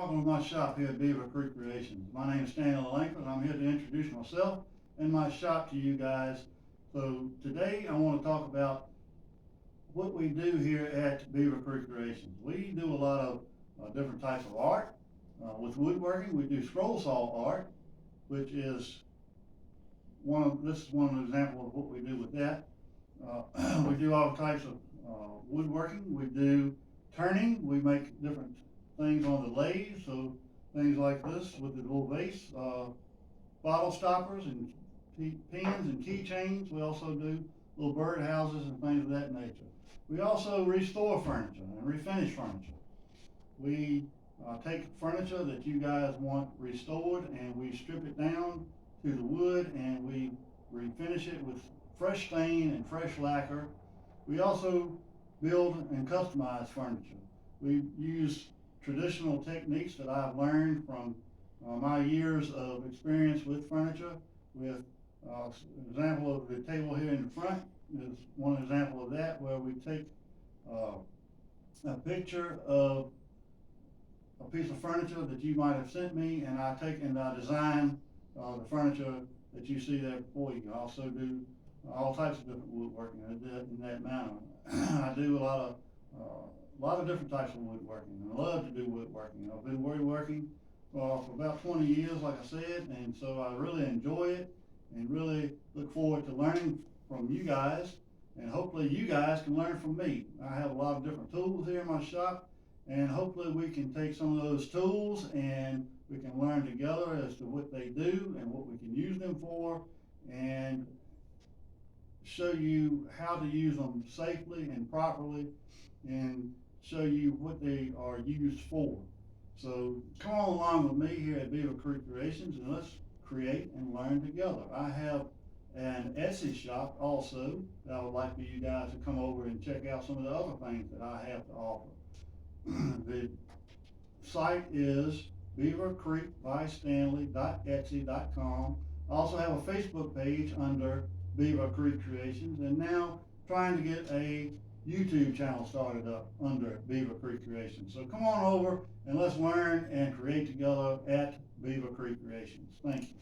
Welcome to my shop here at Beaver Creek Creations. My name is Stanley Langford, and I'm here to introduce myself and my shop to you guys. So today I want to talk about what we do here at Beaver Creek Creations. We do a lot of different types of art. With woodworking, we do scroll saw art, which is this is one example of what we do with that. We do all types of woodworking. We do turning. We make different things on the lathe, so things like this with the little vase, bottle stoppers and pins and keychains. We also do little bird houses and things of that nature. We also restore furniture and refinish furniture. We take furniture that you guys want restored and we strip it down to the wood and we refinish it with fresh stain and fresh lacquer. We also build and customize furniture. We use traditional techniques that I've learned from my years of experience with furniture. With an example of the table here in the front is one example of that, where we take a picture of a piece of furniture that you might have sent me, and I take and I design the furniture that you see there before you. I also do all types of different woodworking in that manner. I do a lot of different types of woodworking, and I love to do woodworking. I've been woodworking for about 20 years, like I said, and so I really enjoy it and really look forward to learning from you guys, and hopefully you guys can learn from me. I have a lot of different tools here in my shop, and hopefully we can take some of those tools and we can learn together as to what they do and what we can use them for, and show you how to use them safely and properly, and show you what they are used for. So come on along with me here at Beaver Creek Creations and let's create and learn together. I have an Etsy shop also that I would like for you guys to come over and check out some of the other things that I have to offer. The site is beavercreekbystanley.etsy.com. I also have a Facebook page under Beaver Creek Creations, and now trying to get a YouTube channel started up under Beaver Creek Creations. So come on over and let's learn and create together at Beaver Creek Creations. Thank you.